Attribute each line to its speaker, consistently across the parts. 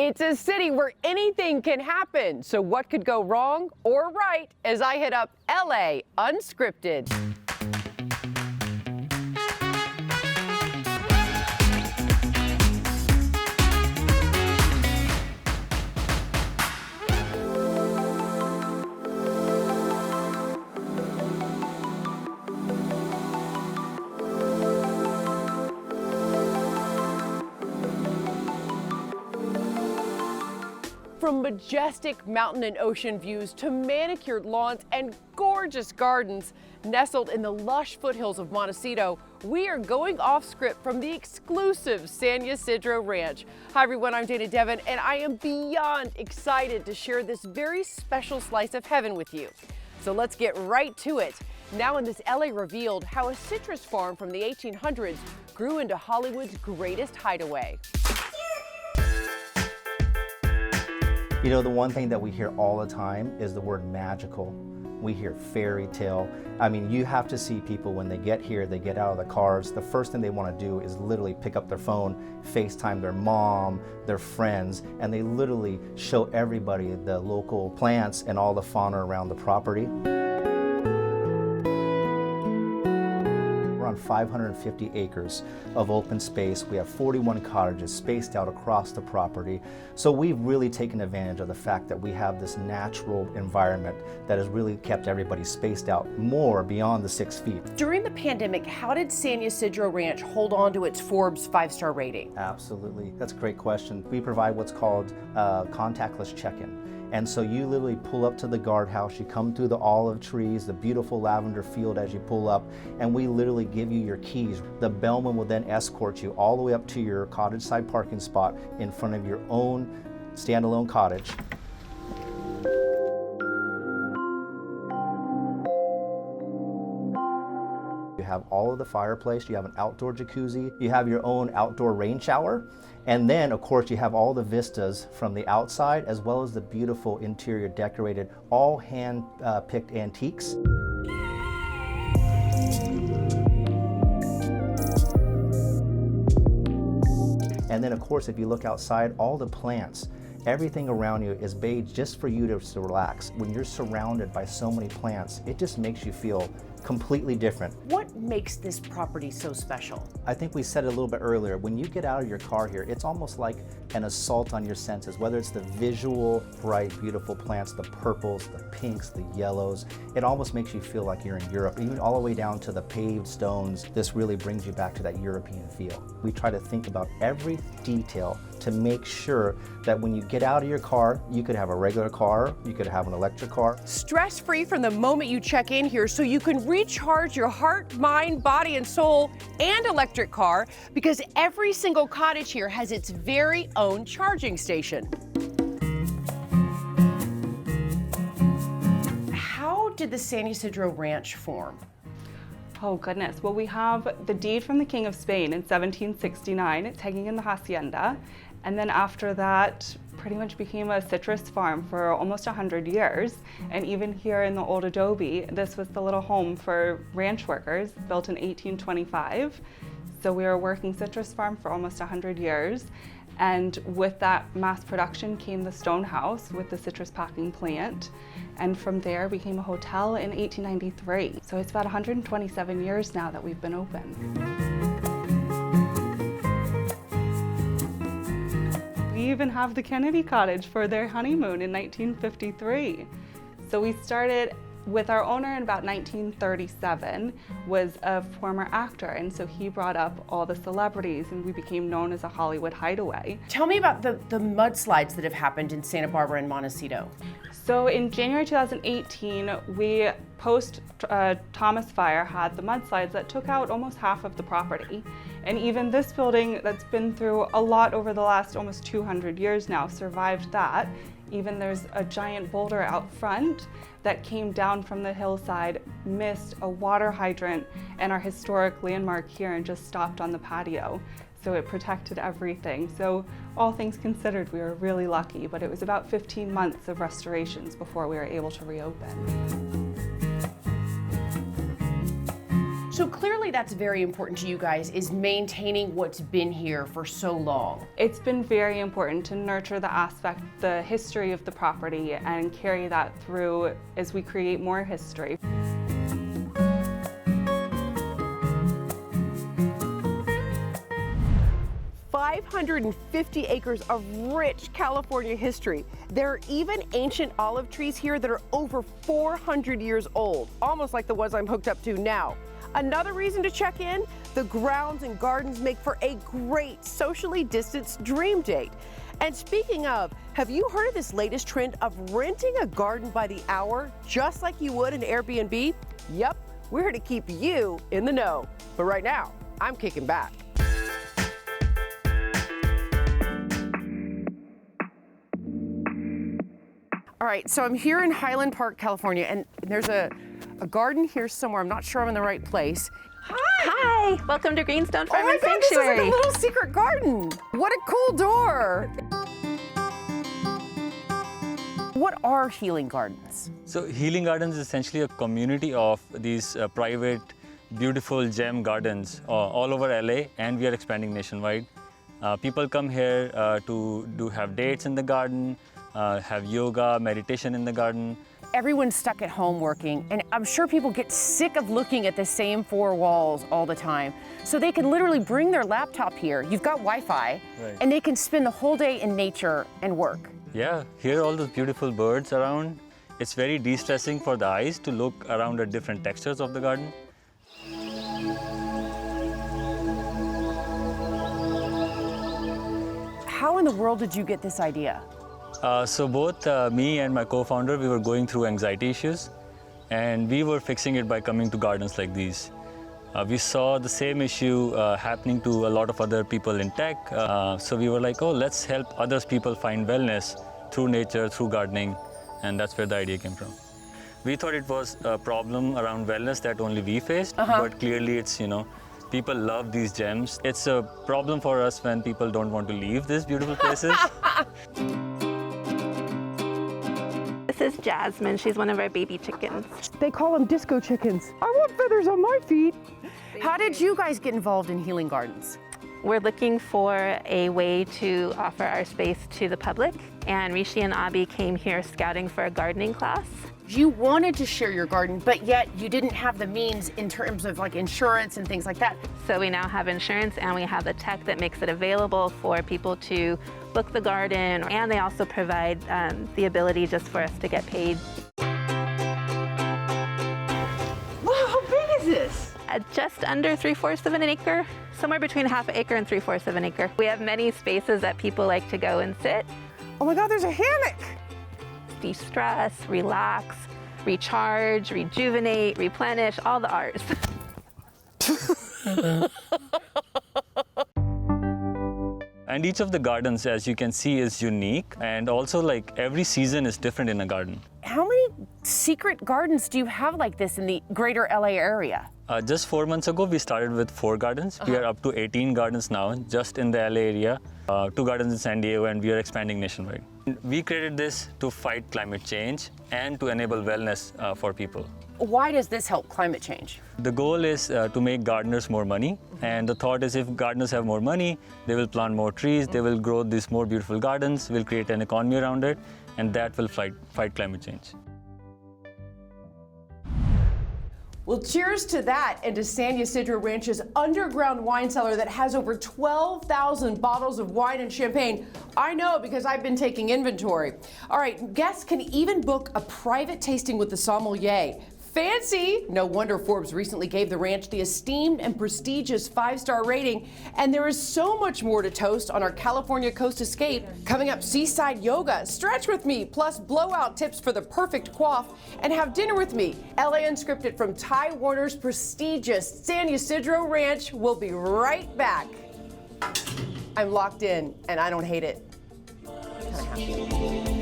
Speaker 1: It's a city where anything can happen. So what could go wrong or right as I hit up LA Unscripted. From majestic mountain and ocean views to manicured lawns and gorgeous gardens nestled in the lush foothills of Montecito, we are going off script from the exclusive San Ysidro Ranch. Hi everyone, I'm Dana Devon, and I am beyond excited to share this very special slice of heaven with you. So let's get right to it. Now in this LA Revealed, how a citrus farm from the 1800s grew into Hollywood's greatest hideaway.
Speaker 2: You know, the one thing that we hear all the time is the word magical. We hear fairy tale. I mean, you have to see people when they get here, they get out of the cars, the first thing they want to do is literally pick up their phone, FaceTime their mom, their friends, and they literally show everybody the local plants and all the fauna around the property. 550 acres of open space. We have 41 cottages spaced out across the property. So we've really taken advantage of the fact that we have this natural environment that has really kept everybody spaced out more beyond the 6 feet.
Speaker 1: During the pandemic, how did San Ysidro Ranch hold on to its Forbes 5-star rating?
Speaker 2: Absolutely. That's a great question. We provide what's called contactless check-in. And so you literally pull up to the guardhouse, you come through the olive trees, the beautiful lavender field as you pull up, and we literally give you your keys. The bellman will then escort you all the way up to your cottage side parking spot in front of your own standalone cottage. You have all of the fireplace, you have an outdoor jacuzzi, you have your own outdoor rain shower, and then of course you have all the vistas from the outside as well as the beautiful interior decorated, all hand picked antiques. And then of course if you look outside, all the plants, everything around you is made just for you to relax. When you're surrounded by so many plants, it just makes you feel completely different.
Speaker 1: What makes this property so special?
Speaker 2: I think we said it a little bit earlier, when you get out of your car here, it's almost like an assault on your senses, whether it's the visual, bright, beautiful plants, the purples, the pinks, the yellows. It almost makes you feel like you're in Europe, even all the way down to the paved stones. This really brings you back to that European feel. We try to think about every detail to make sure that when you get out of your car, you could have a regular car, you could have an electric car.
Speaker 1: Stress-free from the moment you check in here, so you can recharge your heart, mind, body, and soul, and electric car, because every single cottage here has its very own charging station. How did the San Ysidro Ranch form?
Speaker 3: Oh goodness, well we have the deed from the King of Spain in 1769, it's hanging in the hacienda, and then after that pretty much became a citrus farm for almost 100 years. And even here in the old adobe, this was the little home for ranch workers, built in 1825. So we were a working citrus farm for almost 100 years. And with that mass production came the stone house with the citrus packing plant. And from there became a hotel in 1893. So it's about 127 years now that we've been open. We even have the Kennedy cottage for their honeymoon in 1953. So we started with our owner in about 1937, was a former actor, and so he brought up all the celebrities and we became known as a Hollywood hideaway.
Speaker 1: Tell me about the mudslides that have happened in Santa Barbara and Montecito.
Speaker 3: So in January 2018, we, post Thomas Fire, had the mudslides that took out almost half of the property. And even this building that's been through a lot over the last almost 200 years now survived that. Even there's a giant boulder out front that came down from the hillside, missed a water hydrant and our historic landmark here and just stopped on the patio. So it protected everything. So all things considered, we were really lucky, but it was about 15 months of restorations before we were able to reopen.
Speaker 1: So clearly that's very important to you guys, is maintaining what's been here for so long.
Speaker 3: It's been very important to nurture the aspect, the history of the property, and carry that through as we create more history.
Speaker 1: "550 acres of rich California history. There are even ancient olive trees here that are over 400 years old, almost like the ones I'm hooked up to now. Another reason to check in, the grounds and gardens make for a great socially distanced dream date. And speaking of, have you heard of this latest trend of renting a garden by the hour, just like you would an Airbnb? Yep, we're here to keep you in the know. But right now, I'm kicking back. All right, so I'm here in Highland Park, California, and there's a garden here somewhere. I'm not sure I'm in the right place.
Speaker 4: Hi, welcome to Greenstone Farm
Speaker 1: Oh my
Speaker 4: and
Speaker 1: God, this is like
Speaker 4: Sanctuary.
Speaker 1: a little secret garden. What a cool door. What are healing gardens?
Speaker 5: So Healing Gardens is essentially a community of these private, beautiful gem gardens all over LA, and we are expanding nationwide. People come here to have dates in the garden, have yoga, meditation in the garden.
Speaker 1: Everyone's stuck at home working, and I'm sure people get sick of looking at the same four walls all the time. So they can literally bring their laptop here. You've got Wi-Fi,
Speaker 5: Right.
Speaker 1: and they can spend the whole day in nature and work.
Speaker 5: Yeah, hear all those beautiful birds around. It's very de-stressing for the eyes to look around at different textures of the garden.
Speaker 1: How in the world did you get this idea?
Speaker 5: So both me and my co-founder, we were going through anxiety issues, and we were fixing it by coming to gardens like these. We saw the same issue happening to a lot of other people in tech, so we were like, oh, let's help others people find wellness through nature, through gardening, and that's where the idea came from. We thought it was a problem around wellness that only we faced, but clearly it's, people love these gems. It's a problem for us when people don't want to leave these beautiful places.
Speaker 4: This is Jasmine. She's one of our baby chickens.
Speaker 1: They call them disco chickens. I want feathers on my feet. How did you guys get involved in healing gardens?
Speaker 4: We're looking for a way to offer our space to the public, and Rishi and Abhi came here scouting for a gardening class.
Speaker 1: You wanted to share your garden, but yet you didn't have the means in terms of like insurance and things like that.
Speaker 4: So we now have insurance, and we have the tech that makes it available for people to book the garden, and they also provide the ability just for us to get paid.
Speaker 1: Wow, how big is this?
Speaker 4: Just under 3/4 of an acre, somewhere between half an acre and 3/4 of an acre. We have many spaces that people like to go and sit,
Speaker 1: Oh my God, there's a hammock.
Speaker 4: de-stress, relax, recharge, rejuvenate, replenish, all the R's.
Speaker 5: And each of the gardens, as you can see, is unique, and also like every season is different in a garden.
Speaker 1: How many secret gardens do you have like this in the greater LA area?
Speaker 5: Just 4 months ago, we started with 4 gardens. We are up to 18 gardens now, just in the LA area, 2 gardens in San Diego, and we are expanding nationwide. We created this to fight climate change and to enable wellness for people.
Speaker 1: Why does this help climate change?
Speaker 5: The goal is to make gardeners more money, and the thought is if gardeners have more money, they will plant more trees, they will grow these more beautiful gardens, will create an economy around it, and that will fight climate change.
Speaker 1: Well, cheers to that and to San Ysidro Ranch's underground wine cellar that has over 12,000 bottles of wine and champagne. I know because I've been taking inventory. All right, guests can even book a private tasting with the sommelier. Fancy! No wonder Forbes recently gave the ranch the esteemed and prestigious 5-star rating. And there is so much more to toast on our California Coast Escape. Coming up, seaside yoga, stretch with me, plus blowout tips for the perfect coif, and have dinner with me. LA Unscripted from Ty Warner's prestigious San Ysidro Ranch. We'll be right back. I'm locked in, and I don't hate it. Kinda happy.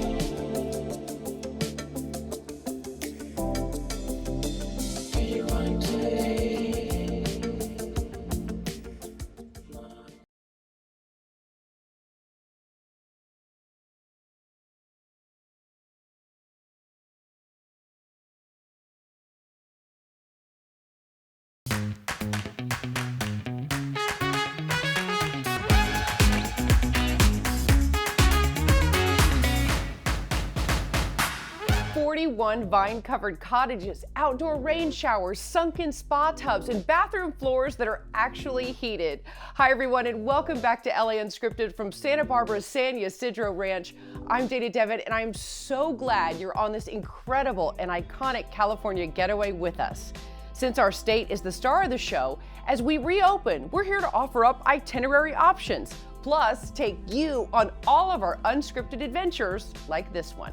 Speaker 1: 41 vine-covered cottages, outdoor rain showers, sunken spa tubs, and bathroom floors that are actually heated. Hi everyone, and welcome back to LA Unscripted from Santa Barbara's San Ysidro Ranch. I'm Dana Devitt, and I'm so glad you're on this incredible and iconic California getaway with us. Since our state is the star of the show, as we reopen, we're here to offer up itinerary options, plus take you on all of our unscripted adventures like this one.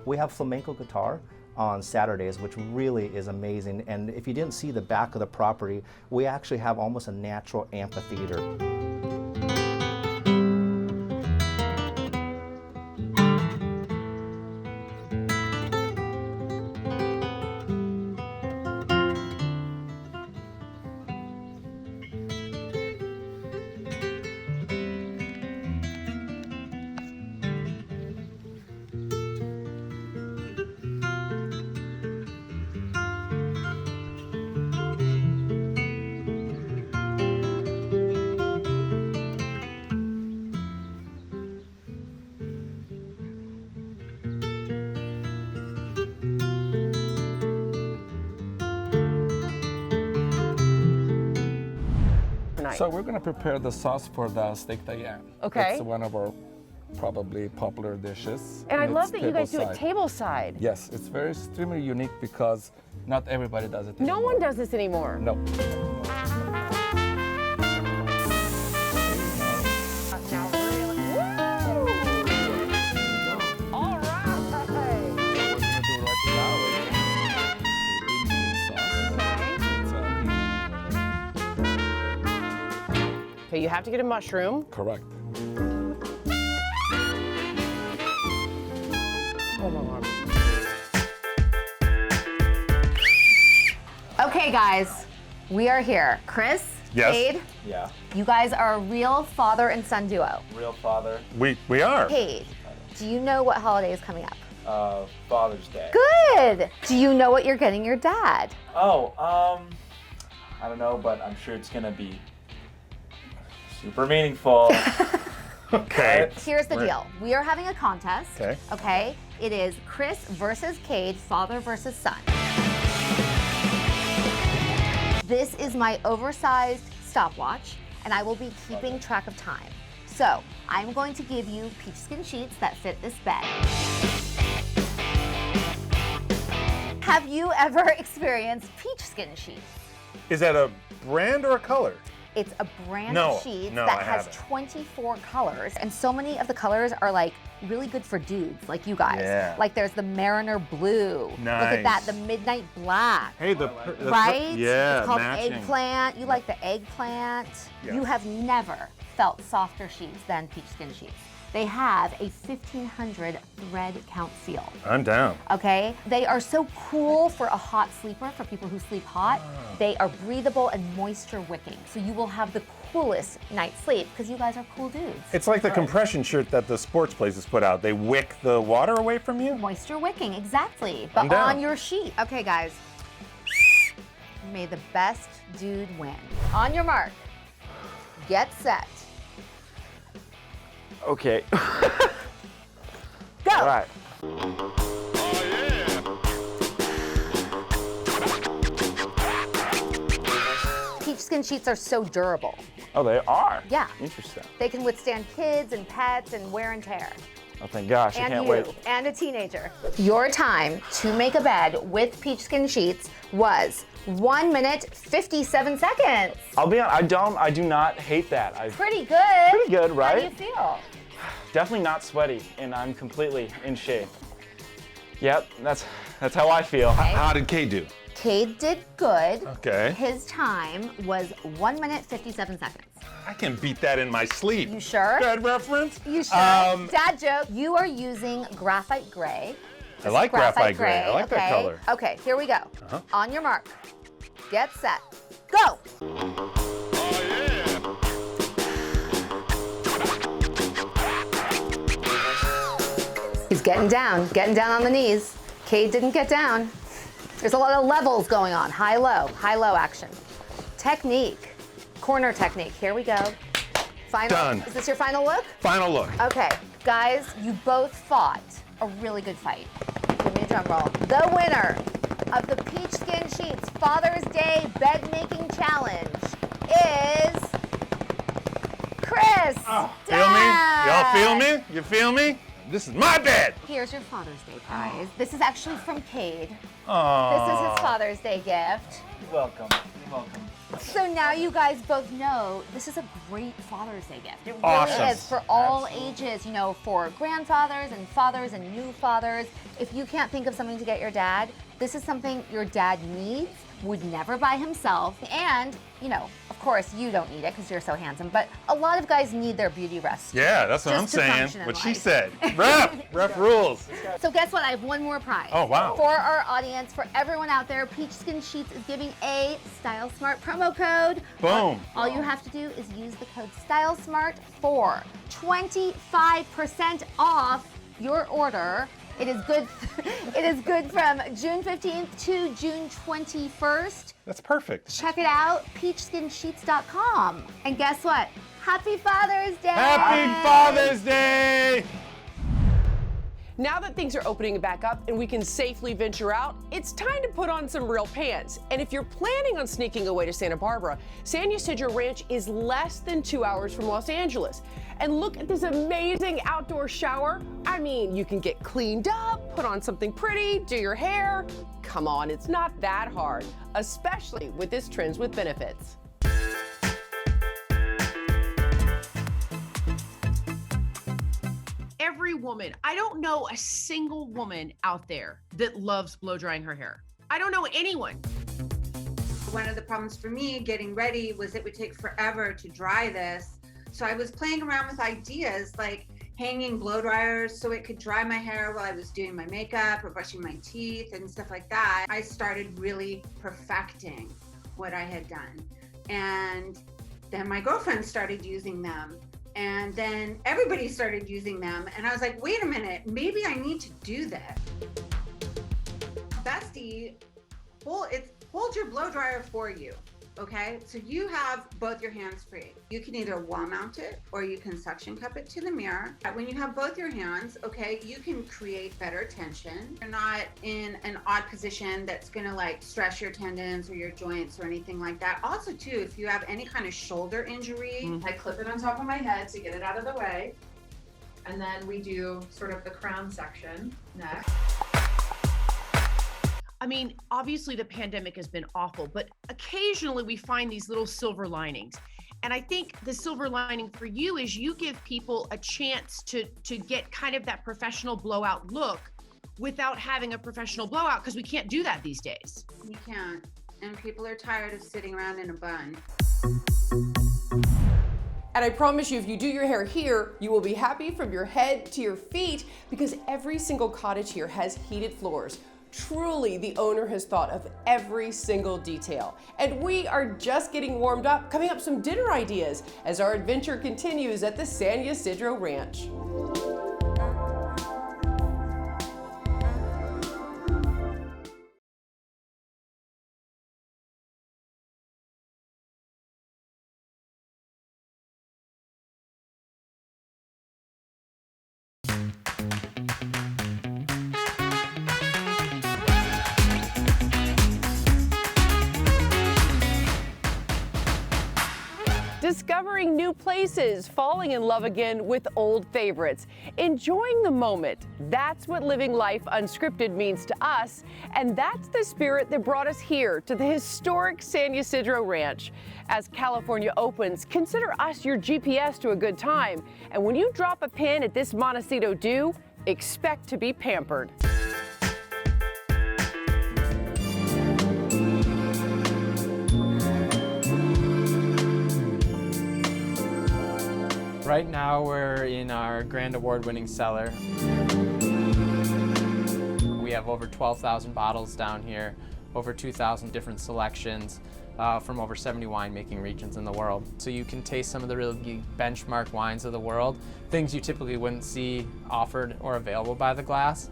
Speaker 2: We have flamenco guitar on Saturdays, which really is amazing. And if you didn't see the back of the property, we actually have almost a natural amphitheater.
Speaker 6: So we're going to prepare the sauce for the steak Diane.
Speaker 1: Okay.
Speaker 6: It's one of our probably popular dishes.
Speaker 1: And I love
Speaker 6: it's
Speaker 1: that you guys do it
Speaker 6: tableside.
Speaker 1: tableside.
Speaker 6: Yes, it's very extremely unique because not everybody does it
Speaker 1: No
Speaker 6: anymore.
Speaker 1: one does this anymore.
Speaker 6: No.
Speaker 1: All right.
Speaker 6: What we're going to do right now is
Speaker 1: Okay, you have to get a mushroom.
Speaker 6: correct.
Speaker 7: Okay, guys, we are here. Chris,
Speaker 8: Yes.
Speaker 7: Cade,
Speaker 2: Yeah,
Speaker 7: you guys are a real father and son duo.
Speaker 2: real father,
Speaker 8: We are.
Speaker 7: Cade, do you know what holiday is coming up?
Speaker 2: Father's Day.
Speaker 7: Good. Do you know what you're getting your dad?
Speaker 9: Oh, I don't know, but I'm sure it's gonna be super meaningful.
Speaker 8: Okay.
Speaker 7: Here's the deal. We are having a contest.
Speaker 8: Okay.
Speaker 7: Okay. It is Chris versus Cade, father versus son. This is my oversized stopwatch, and I will be keeping track of time. So I'm going to give you peach skin sheets that fit this bed. Have you ever experienced peach skin sheets?
Speaker 8: Is that a brand or a color?
Speaker 7: It's a brand
Speaker 8: No,
Speaker 7: of sheets
Speaker 8: no,
Speaker 7: that
Speaker 8: I
Speaker 7: has
Speaker 8: haven't.
Speaker 7: 24 colors, and so many of the colors are like really good for dudes like you guys.
Speaker 8: Yeah.
Speaker 7: Like there's the Mariner Blue. Look at that,
Speaker 8: Nice.
Speaker 7: the Midnight Black.
Speaker 8: Hey,
Speaker 7: Right?
Speaker 8: Yeah,
Speaker 7: It's called
Speaker 8: matching.
Speaker 7: eggplant. You like the eggplant.
Speaker 8: Yeah.
Speaker 7: You have never felt softer sheets than peach skin sheets. They have a 1,500 thread count seal.
Speaker 8: I'm down.
Speaker 7: Okay? They are so cool for a hot sleeper, for people who sleep hot. They are breathable and moisture wicking. So you will have the coolest night's sleep because you guys are cool dudes.
Speaker 8: It's like the compression shirt that the sports places put out. They wick the water away from you.
Speaker 7: Moisture wicking, exactly.
Speaker 8: I'm
Speaker 7: But
Speaker 8: down.
Speaker 7: on your sheet. Okay, guys. May the best dude win. On your mark. Get set.
Speaker 9: Okay.
Speaker 7: Go.
Speaker 9: All right.
Speaker 7: Peach skin sheets are so durable.
Speaker 9: Oh, they are?
Speaker 7: Yeah.
Speaker 9: Interesting.
Speaker 7: They can withstand kids and pets and wear and tear.
Speaker 9: Oh, thank gosh. I
Speaker 7: And
Speaker 9: can't
Speaker 7: you,
Speaker 9: wait.
Speaker 7: and a teenager. Your time to make a bed with peach skin sheets was 1 minute, 57 seconds.
Speaker 9: I'll be honest, I do not hate that.
Speaker 7: Pretty good.
Speaker 9: Pretty good,
Speaker 7: How
Speaker 9: right?
Speaker 7: do you feel?
Speaker 9: Definitely not sweaty, and I'm completely in shape. Yep, that's how I feel.
Speaker 8: How did Kay do?
Speaker 7: Cade did good.
Speaker 8: Okay.
Speaker 7: His time was 1 minute, 57 seconds.
Speaker 8: I can beat that in my sleep.
Speaker 7: You sure?
Speaker 8: Good reference.
Speaker 7: You sure? Dad joke. You are using graphite gray.
Speaker 8: I like graphite gray. I like that
Speaker 7: okay?
Speaker 8: color.
Speaker 7: Okay, here we go. On your mark. Get set. Go. He's getting down on the knees. Cade didn't get down. There's a lot of levels going on. High, low action. Technique. Corner technique. Here we go. Final.
Speaker 8: Done.
Speaker 7: Is this your final look?
Speaker 8: Final look.
Speaker 7: Okay, guys, you both fought a really good fight. Give me a drum roll. The winner of the Peach Skin Sheets Father's Day Bed Making Challenge is Chris.
Speaker 8: Feel me? Y'all feel me? You feel me? This is my bed.
Speaker 7: Here's your Father's Day prize. This is actually from Cade.
Speaker 8: Aww.
Speaker 7: This is his Father's Day gift.
Speaker 9: You're welcome. You're welcome.
Speaker 7: So now you guys both know this is a great Father's Day gift. It really
Speaker 8: Awesome.
Speaker 7: is for all ages, you know, for grandfathers and fathers and new fathers. If you can't think of something to get your dad, this is something your dad needs, would never buy himself, and, you know, of course, you don't need it because you're so handsome, but a lot of guys need their beauty rest.
Speaker 8: Yeah, that's what I'm
Speaker 7: Just to
Speaker 8: saying.
Speaker 7: function in
Speaker 8: What she
Speaker 7: life.
Speaker 8: said. Ref rules.
Speaker 7: So guess what? I have one more prize.
Speaker 8: Oh, wow.
Speaker 7: For our audience, for everyone out there, Peach Skin Sheets is giving a Style Smart promo code.
Speaker 8: Boom.
Speaker 7: All you have to do is use the code StyleSmart for 25% off your order. It is good. It is good from June 15th to June 21st.
Speaker 8: That's perfect.
Speaker 7: Check it out, peachskinsheets.com. And guess what? Happy Father's Day!
Speaker 8: Happy Father's Day!
Speaker 1: Now that things are opening back up and we can safely venture out, it's time to put on some real pants. And if you're planning on sneaking away to Santa Barbara, San Ysidro Ranch is less than 2 hours from Los Angeles. And look at this amazing outdoor shower. I mean, you can get cleaned up, put on something pretty, do your hair. Come on, it's not that hard, especially with this Trends with Benefits. Every woman, I don't know a single woman out there that loves blow drying her hair. I don't know anyone.
Speaker 10: One of the problems for me getting ready was it would take forever to dry this. So I was playing around with ideas like hanging blow dryers so it could dry my hair while I was doing my makeup or brushing my teeth and stuff like that. I started really perfecting what I had done. And then my girlfriend started using them. And then everybody started using them. And I was like, wait a minute, maybe I need to do that. Bestie, hold your blow dryer for you, okay? So you have both your hands free. You can either wall mount it or you can suction cup it to the mirror. When you have both your hands, okay, you can create better tension. You're not in an odd position that's gonna like stress your tendons or your joints or anything like that. Also too, if you have any kind of shoulder injury,
Speaker 11: I clip it on top of my head to get it out of the way. And then we do sort of the crown section next.
Speaker 1: I mean, obviously the pandemic has been awful, but occasionally we find these little silver linings. And I think the silver lining for you is you give people a chance to get kind of that professional blowout look without having a professional blowout, because we can't do that these days.
Speaker 10: you can't. And people are tired of sitting around in a bun.
Speaker 1: And I promise you, if you do your hair here, you will be happy from your head to your feet, because every single cottage here has heated floors. Truly, the owner has thought of every single detail. And we are just getting warmed up, coming up some dinner ideas as our adventure continues at the San Ysidro Ranch. Discovering new places, falling in love again with old favorites, enjoying the moment. That's what living life unscripted means to us, and that's the spirit that brought us here to the historic San Ysidro Ranch. As California opens, consider us your GPS to a good time, and when you drop a pin at this Montecito Dew, expect to be pampered.
Speaker 12: Right now we're in our grand award-winning cellar. We have over 12,000 bottles down here, over 2,000 different selections from over 70 winemaking regions in the world. So you can taste some of the really benchmark wines of the world, things you typically wouldn't see offered or available by the glass.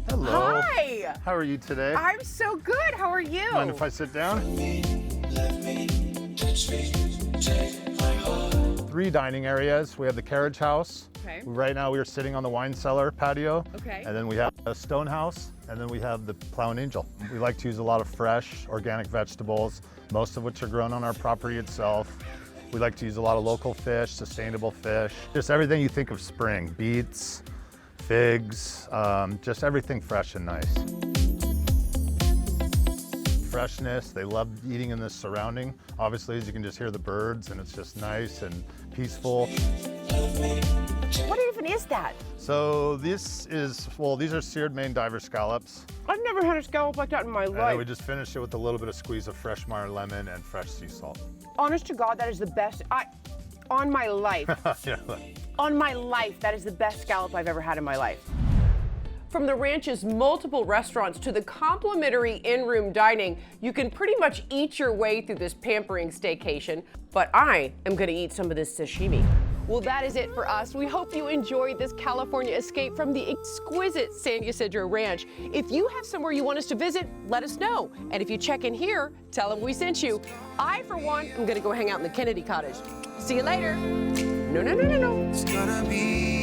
Speaker 13: Hello.
Speaker 1: Hi!
Speaker 13: How are you today?
Speaker 1: I'm so good. How are you?
Speaker 13: Mind if I sit down? Three dining areas. We have the carriage house.
Speaker 1: Okay.
Speaker 13: Right now we are sitting on the wine cellar patio.
Speaker 1: Okay.
Speaker 13: And then we have a stone house, and then we have the Plow and Angel. We like to use a lot of fresh, organic vegetables, most of which are grown on our property itself. We like to use a lot of local fish, sustainable fish, just everything you think of spring, beets, figs, just everything fresh and nice. Freshness, they love eating in this surrounding. Obviously, as you can just hear the birds, and it's just nice and peaceful.
Speaker 1: What even is that?
Speaker 13: So this is, well, these are seared Maine diver scallops.
Speaker 1: I've never had a scallop like that in my
Speaker 13: And
Speaker 1: life.
Speaker 13: then we just finish it with a little bit of squeeze of fresh Meyer lemon and fresh sea salt.
Speaker 1: Honest to God, that is the best. On my life.
Speaker 13: Yeah.
Speaker 1: On my life, that is the best scallop I've ever had in my life. From the ranch's multiple restaurants to the complimentary in-room dining, you can pretty much eat your way through this pampering staycation, but I am gonna eat some of this sashimi. Well, that is it for us. We hope you enjoyed this California escape from the exquisite San Ysidro Ranch. If you have somewhere you want us to visit, let us know. And if you check in here, tell them we sent you. I, for one, am gonna go hang out in the Kennedy Cottage. See you later. No.
Speaker 14: It's gonna be